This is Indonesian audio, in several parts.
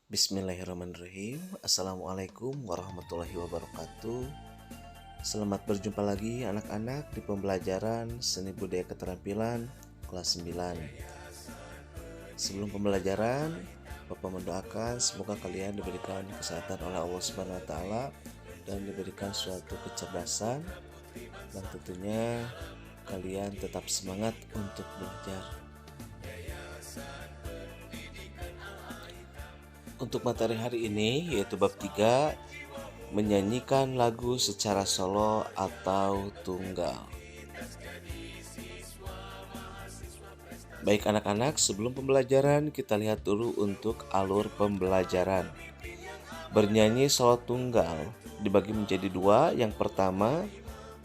Bismillahirrahmanirrahim. Assalamualaikum warahmatullahi wabarakatuh. Selamat berjumpa lagi anak-anak di pembelajaran Seni Budaya Keterampilan kelas 9. Sebelum pembelajaran, Bapak mendoakan semoga kalian diberikan kesehatan oleh Allah Subhanahu wa taala dan diberikan suatu kecerdasan, dan tentunya kalian tetap semangat untuk belajar. Untuk materi hari ini yaitu bab 3, menyanyikan lagu secara solo atau tunggal. Baik anak-anak, sebelum pembelajaran kita lihat dulu untuk alur pembelajaran. Bernyanyi solo tunggal dibagi menjadi dua. Yang pertama,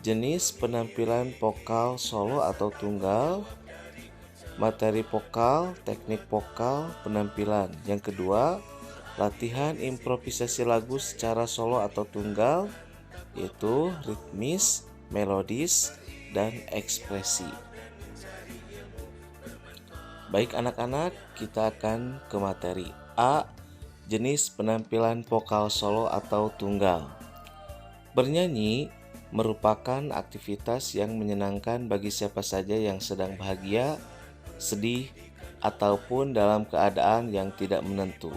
jenis penampilan vokal solo atau tunggal, materi vokal, teknik vokal, penampilan. Yang kedua, latihan improvisasi lagu secara solo atau tunggal, yaitu ritmis, melodis, dan ekspresi. Baik anak-anak, kita akan ke materi. A. Jenis penampilan vokal solo atau tunggal. Bernyanyi merupakan aktivitas yang menyenangkan bagi siapa saja yang sedang bahagia, sedih, ataupun dalam keadaan yang tidak menentu.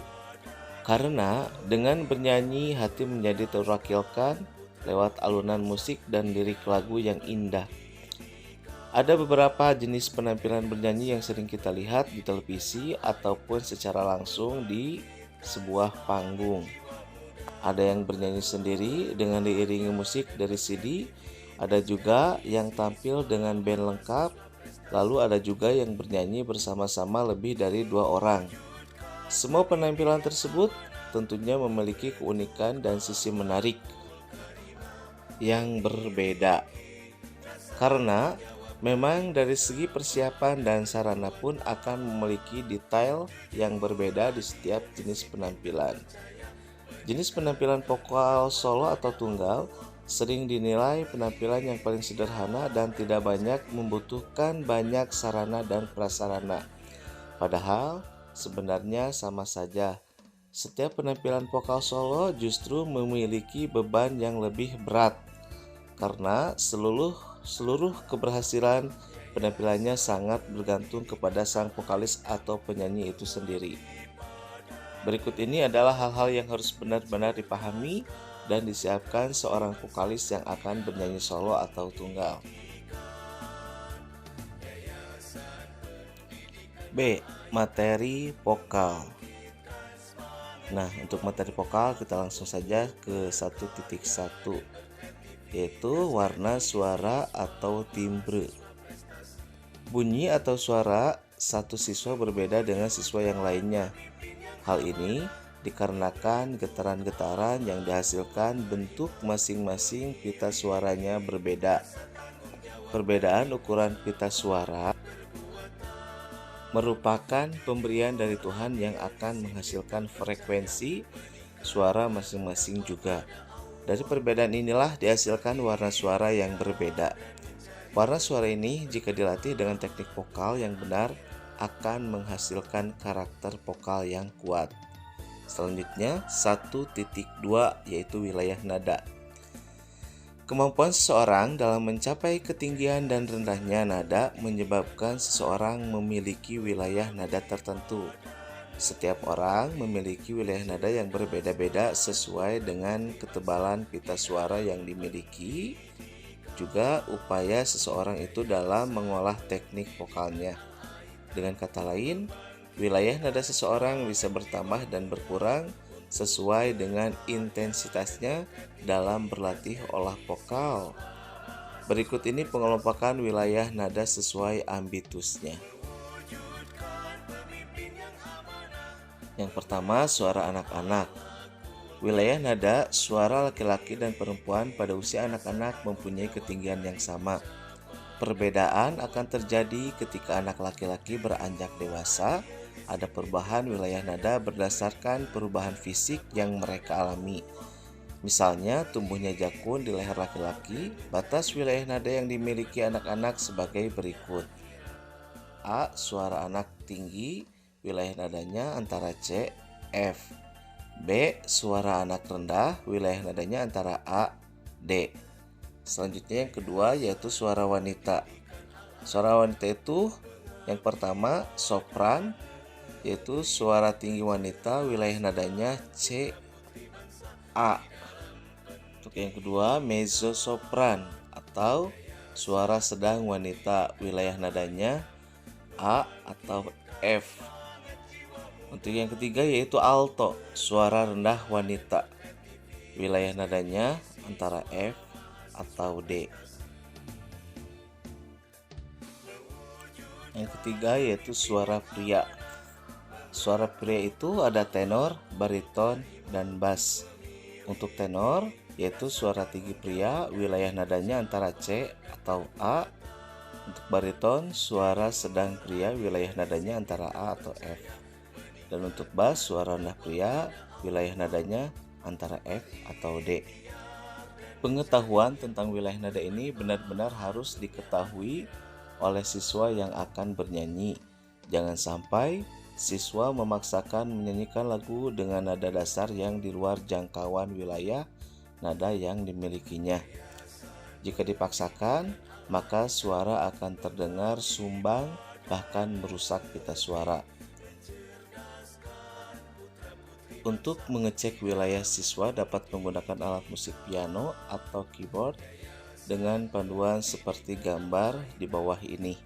Karena dengan bernyanyi hati menjadi terwakilkan lewat alunan musik dan lirik lagu yang indah. Ada beberapa jenis penampilan bernyanyi yang sering kita lihat di televisi ataupun secara langsung di sebuah panggung. Ada yang bernyanyi sendiri dengan diiringi musik dari CD, ada juga yang tampil dengan band lengkap, lalu ada juga yang bernyanyi bersama-sama lebih dari 2 orang. Semua penampilan tersebut tentunya memiliki keunikan dan sisi menarik yang berbeda. Karena memang dari segi persiapan dan sarana pun akan memiliki detail yang berbeda di setiap jenis penampilan. Jenis penampilan vokal solo atau tunggal sering dinilai penampilan yang paling sederhana dan tidak banyak membutuhkan banyak sarana dan prasarana. Padahal sebenarnya sama saja. Setiap penampilan vokal solo justru memiliki beban yang lebih berat karena seluruh keberhasilan penampilannya sangat bergantung kepada sang vokalis atau penyanyi itu sendiri. Berikut ini adalah hal-hal yang harus benar-benar dipahami dan disiapkan seorang vokalis yang akan bernyanyi solo atau tunggal. B. Materi vokal. Nah, untuk materi vokal kita langsung saja ke 1.1, yaitu warna suara atau timbre. Bunyi atau suara satu siswa berbeda dengan siswa yang lainnya. Hal ini dikarenakan getaran-getaran yang dihasilkan bentuk masing-masing pita suaranya berbeda. Perbedaan ukuran pita suara merupakan pemberian dari Tuhan yang akan menghasilkan frekuensi suara masing-masing juga. Dari perbedaan inilah dihasilkan warna suara yang berbeda. Warna suara ini jika dilatih dengan teknik vokal yang benar akan menghasilkan karakter vokal yang kuat. Selanjutnya 1.2 yaitu wilayah nada. Kemampuan seseorang dalam mencapai ketinggian dan rendahnya nada menyebabkan seseorang memiliki wilayah nada tertentu. Setiap orang memiliki wilayah nada yang berbeda-beda sesuai dengan ketebalan pita suara yang dimiliki, juga upaya seseorang itu dalam mengolah teknik vokalnya. Dengan kata lain, wilayah nada seseorang bisa bertambah dan berkurang sesuai dengan intensitasnya dalam berlatih olah vokal. Berikut ini pengelompokan wilayah nada sesuai ambitusnya. Yang pertama, suara anak-anak. Wilayah nada suara laki-laki dan perempuan pada usia anak-anak mempunyai ketinggian yang sama. Perbedaan akan terjadi ketika anak laki-laki beranjak dewasa. Ada perubahan wilayah nada berdasarkan perubahan fisik yang mereka alami. Misalnya, tumbuhnya jakun di leher laki-laki. Batas wilayah nada yang dimiliki anak-anak sebagai berikut. A. Suara anak tinggi, wilayah nadanya antara C, F. B. Suara anak rendah, wilayah nadanya antara A, D. Selanjutnya yang kedua yaitu suara wanita. Suara wanita itu yang pertama sopran, yaitu suara tinggi wanita, wilayah nadanya C, A. Untuk yang kedua mezzo sopran atau suara sedang wanita, wilayah nadanya A atau F. Untuk yang ketiga yaitu alto, suara rendah wanita, wilayah nadanya antara F atau D. Yang ketiga yaitu suara pria. Suara pria itu ada tenor, bariton, dan bass. Untuk tenor yaitu suara tinggi pria, wilayah nadanya antara C atau A. Untuk bariton, suara sedang pria, wilayah nadanya antara A atau F. Dan untuk bass, suara rendah pria, wilayah nadanya antara F atau D. Pengetahuan tentang wilayah nada ini benar-benar harus diketahui oleh siswa yang akan bernyanyi. Jangan sampai siswa memaksakan menyanyikan lagu dengan nada dasar yang di luar jangkauan wilayah nada yang dimilikinya. Jika dipaksakan, maka suara akan terdengar sumbang, bahkan merusak pita suara. Untuk mengecek wilayah siswa dapat menggunakan alat musik piano atau keyboard dengan panduan seperti gambar di bawah ini.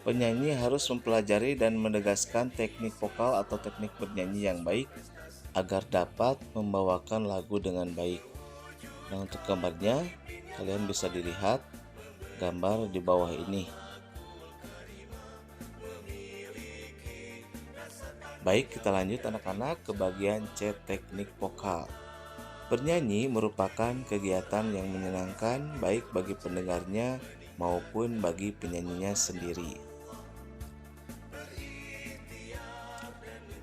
Penyanyi harus mempelajari dan menegaskan teknik vokal atau teknik bernyanyi yang baik agar dapat membawakan lagu dengan baik. Nah, untuk gambarnya kalian bisa dilihat gambar di bawah ini. Baik, kita lanjut anak-anak ke bagian C, teknik vokal. Bernyanyi merupakan kegiatan yang menyenangkan baik bagi pendengarnya maupun bagi penyanyinya sendiri.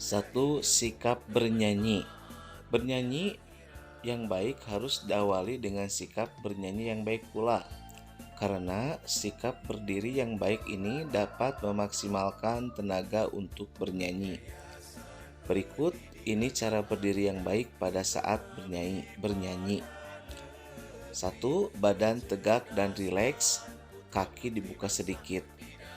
1. Sikap bernyanyi. Bernyanyi yang baik harus diawali dengan sikap bernyanyi yang baik pula. Karena sikap berdiri yang baik ini dapat memaksimalkan tenaga untuk bernyanyi. Berikut ini cara berdiri yang baik pada saat bernyanyi. 1. Badan tegak dan rileks, kaki dibuka sedikit.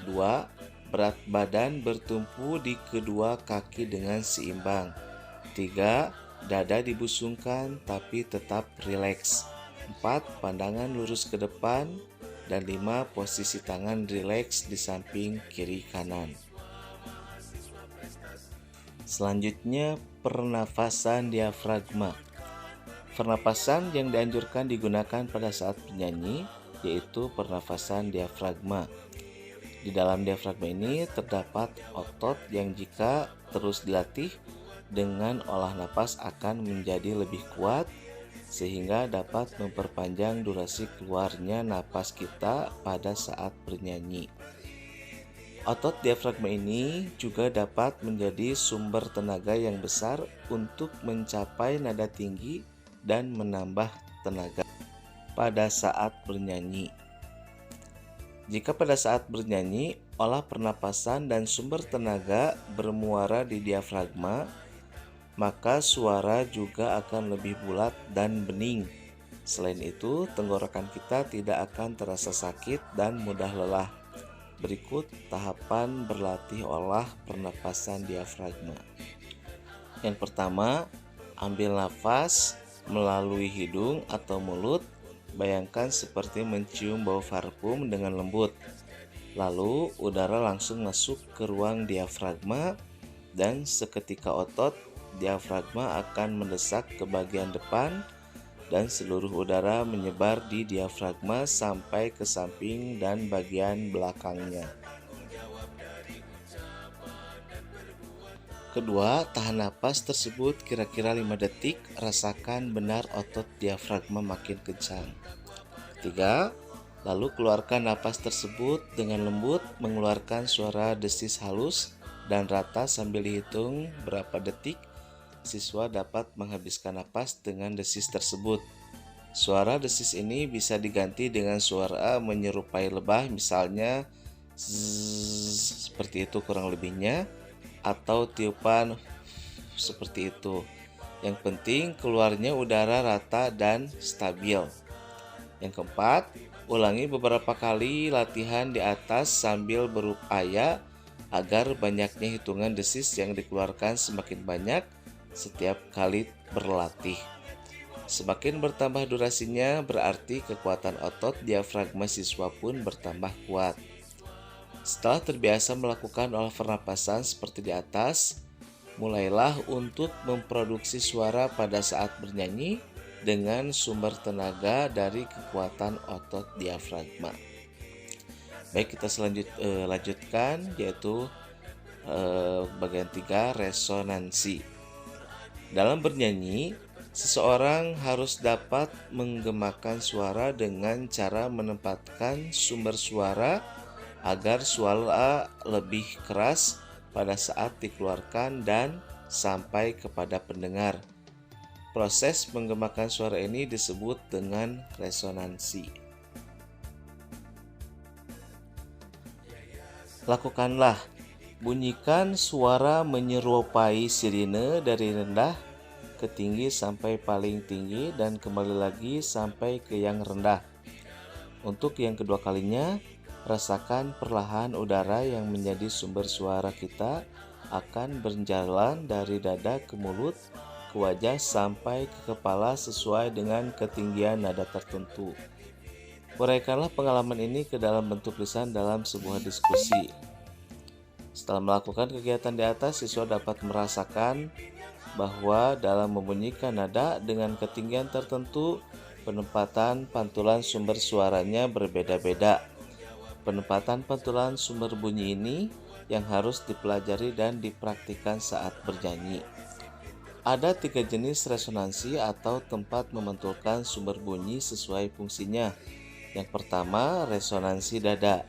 2. Berat badan bertumpu di kedua kaki dengan seimbang. 3. Dada dibusungkan tapi tetap rileks. 4. Pandangan lurus ke depan. Dan 5. Posisi tangan rileks di samping kiri kanan. Selanjutnya, pernafasan diafragma. Pernapasan yang dianjurkan digunakan pada saat bernyanyi yaitu pernafasan diafragma. Di dalam diafragma ini terdapat otot yang jika terus dilatih dengan olah napas akan menjadi lebih kuat sehingga dapat memperpanjang durasi keluarnya napas kita pada saat bernyanyi. Otot diafragma ini juga dapat menjadi sumber tenaga yang besar untuk mencapai nada tinggi dan menambah tenaga pada saat bernyanyi. Jika pada saat bernyanyi, olah pernapasan dan sumber tenaga bermuara di diafragma, maka suara juga akan lebih bulat dan bening. Selain itu, tenggorokan kita tidak akan terasa sakit dan mudah lelah. Berikut tahapan berlatih olah pernapasan diafragma. Yang pertama, ambil nafas melalui hidung atau mulut. Bayangkan seperti mencium bau parfum dengan lembut. Lalu udara langsung masuk ke ruang diafragma dan seketika otot diafragma akan mendesak ke bagian depan dan seluruh udara menyebar di diafragma sampai ke samping dan bagian belakangnya. Kedua, tahan napas tersebut kira-kira 5 detik, rasakan benar otot diafragma makin kencang. Ketiga, lalu keluarkan napas tersebut dengan lembut, mengeluarkan suara desis halus dan rata sambil dihitung berapa detik siswa dapat menghabiskan napas dengan desis tersebut. Suara desis ini bisa diganti dengan suara menyerupai lebah, misalnya zzz, seperti itu kurang lebihnya, atau tiupan seperti itu. Yang penting keluarnya udara rata dan stabil. Yang keempat, ulangi beberapa kali latihan di atas sambil berupaya agar banyaknya hitungan desis yang dikeluarkan semakin banyak setiap kali berlatih. Semakin bertambah durasinya, berarti kekuatan otot diafragma siswa pun bertambah kuat. Setelah terbiasa melakukan olah pernapasan seperti di atas, mulailah untuk memproduksi suara pada saat bernyanyi dengan sumber tenaga dari kekuatan otot diafragma. Baik, kita lanjutkan, yaitu bagian 3, resonansi. Dalam bernyanyi, seseorang harus dapat menggemakan suara dengan cara menempatkan sumber suara agar suara lebih keras pada saat dikeluarkan dan sampai kepada pendengar. Proses menggemakan suara ini disebut dengan resonansi. Lakukanlah. Bunyikan suara menyerupai sirine dari rendah ke tinggi sampai paling tinggi dan kembali lagi sampai ke yang rendah. Untuk yang kedua kalinya, rasakan perlahan udara yang menjadi sumber suara kita akan berjalan dari dada ke mulut, ke wajah sampai ke kepala sesuai dengan ketinggian nada tertentu. Uraikanlah pengalaman ini ke dalam bentuk lisan dalam sebuah diskusi. Setelah melakukan kegiatan di atas, siswa dapat merasakan bahwa dalam membunyikan nada dengan ketinggian tertentu, penempatan pantulan sumber suaranya berbeda-beda. Penempatan pantulan sumber bunyi ini yang harus dipelajari dan dipraktikkan saat bernyanyi. Ada 3 jenis resonansi atau tempat memantulkan sumber bunyi sesuai fungsinya. Yang pertama, resonansi dada.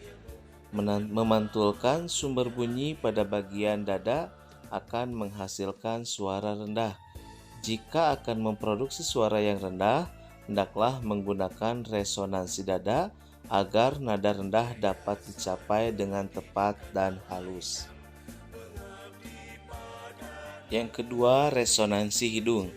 Memantulkan sumber bunyi pada bagian dada akan menghasilkan suara rendah. Jika akan memproduksi suara yang rendah, hendaklah menggunakan resonansi dada agar nada rendah dapat dicapai dengan tepat dan halus. Yang kedua, resonansi hidung.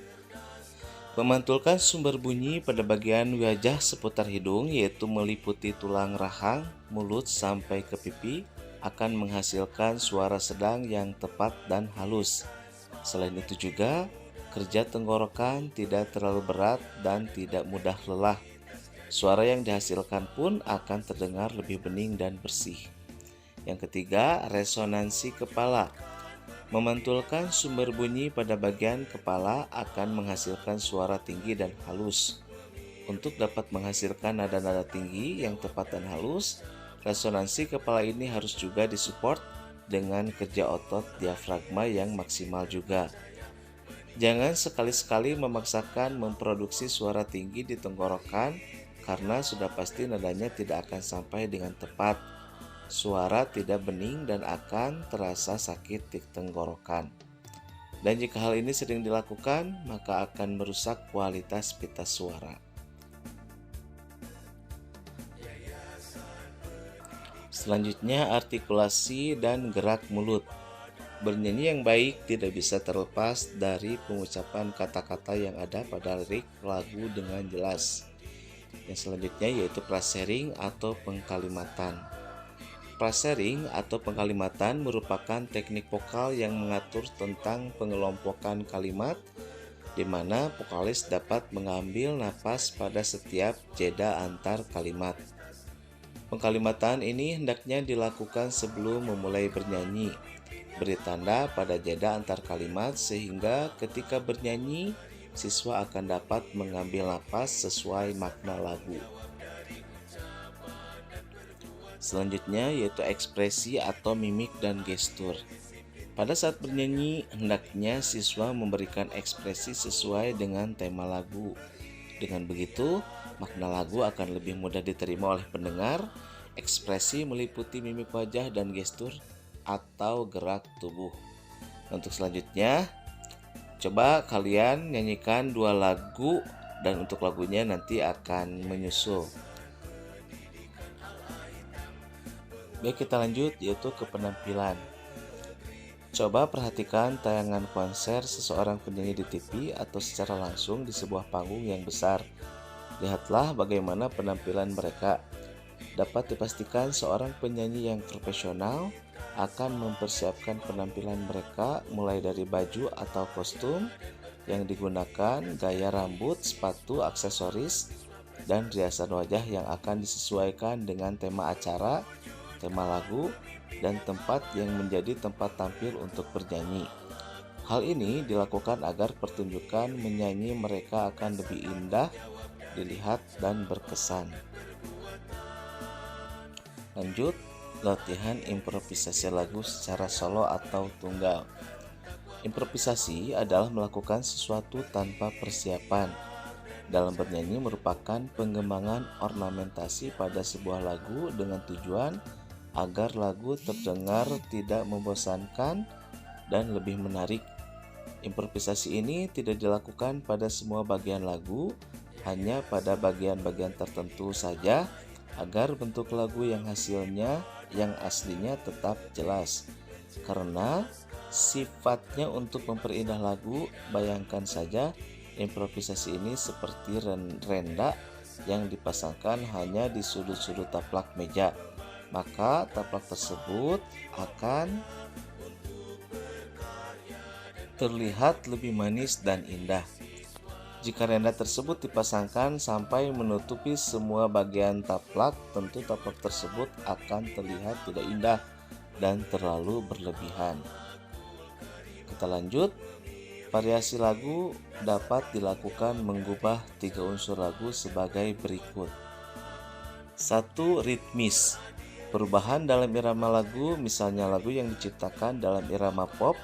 Memantulkan sumber bunyi pada bagian wajah seputar hidung, yaitu meliputi tulang rahang, mulut sampai ke pipi, akan menghasilkan suara sedang yang tepat dan halus. Selain itu juga, kerja tenggorokan tidak terlalu berat dan tidak mudah lelah. Suara yang dihasilkan pun akan terdengar lebih bening dan bersih. Yang ketiga, resonansi kepala. Memantulkan sumber bunyi pada bagian kepala akan menghasilkan suara tinggi dan halus. Untuk dapat menghasilkan nada-nada tinggi yang tepat dan halus, resonansi kepala ini harus juga disupport dengan kerja otot diafragma yang maksimal juga. Jangan sekali-sekali memaksakan memproduksi suara tinggi di tenggorokan karena sudah pasti nadanya tidak akan sampai dengan tepat. Suara tidak bening dan akan terasa sakit di tenggorokan. Dan jika hal ini sering dilakukan, maka akan merusak kualitas pita suara. Selanjutnya, artikulasi dan gerak mulut. Bernyanyi yang baik tidak bisa terlepas dari pengucapan kata-kata yang ada pada lirik lagu dengan jelas. Yang selanjutnya yaitu phrasing atau pengkalimatan. Phrasing atau pengkalimatan merupakan teknik vokal yang mengatur tentang pengelompokan kalimat, di mana vokalis dapat mengambil napas pada setiap jeda antar kalimat. Pengkalimatan ini hendaknya dilakukan sebelum memulai bernyanyi, beri tanda pada jeda antar kalimat sehingga ketika bernyanyi, siswa akan dapat mengambil napas sesuai makna lagu. Selanjutnya yaitu ekspresi atau mimik dan gestur. Pada saat bernyanyi, hendaknya siswa memberikan ekspresi sesuai dengan tema lagu. Dengan begitu, makna lagu akan lebih mudah diterima oleh pendengar. Ekspresi meliputi mimik wajah dan gestur atau gerak tubuh. Untuk selanjutnya, coba kalian nyanyikan 2 lagu dan untuk lagunya nanti akan menyusul. Baik, kita lanjut yaitu ke penampilan. Coba perhatikan tayangan konser seseorang penyanyi di TV atau secara langsung di sebuah panggung yang besar. Lihatlah bagaimana penampilan mereka. Dapat dipastikan seorang penyanyi yang profesional akan mempersiapkan penampilan mereka mulai dari baju atau kostum yang digunakan, gaya rambut, sepatu, aksesoris, dan riasan wajah yang akan disesuaikan dengan tema acara, tema lagu, dan tempat yang menjadi tempat tampil untuk bernyanyi. Hal ini dilakukan agar pertunjukan menyanyi mereka akan lebih indah dilihat dan berkesan. Lanjut, latihan improvisasi lagu secara solo atau tunggal. Improvisasi adalah melakukan sesuatu tanpa persiapan. Dalam bernyanyi merupakan pengembangan ornamentasi pada sebuah lagu dengan tujuan agar lagu terdengar tidak membosankan dan lebih menarik. Improvisasi ini tidak dilakukan pada semua bagian lagu, hanya pada bagian-bagian tertentu saja agar bentuk lagu yang aslinya tetap jelas. Karena sifatnya untuk memperindah lagu, bayangkan saja improvisasi ini seperti renda yang dipasangkan hanya di sudut-sudut taplak meja. Maka taplak tersebut akan terlihat lebih manis dan indah. Jika renda tersebut dipasangkan sampai menutupi semua bagian taplak, tentu taplak tersebut akan terlihat tidak indah dan terlalu berlebihan. Kita lanjut. Variasi lagu dapat dilakukan mengubah 3 unsur lagu sebagai berikut. 1. Ritmis. Perubahan dalam irama lagu, misalnya lagu yang diciptakan dalam irama pop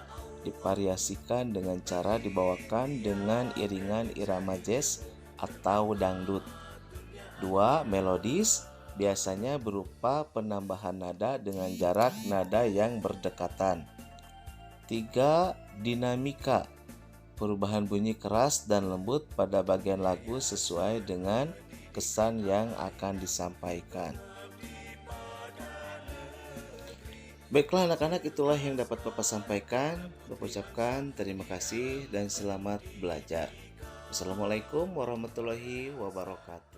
divariasikan dengan cara dibawakan dengan iringan irama jazz atau dangdut. 2. Melodis, biasanya berupa penambahan nada dengan jarak nada yang berdekatan. 3. Dinamika, perubahan bunyi keras dan lembut pada bagian lagu sesuai dengan kesan yang akan disampaikan. Baiklah anak-anak, itulah yang dapat Bapak sampaikan. Bapak ucapkan terima kasih dan selamat belajar. Wassalamualaikum warahmatullahi wabarakatuh.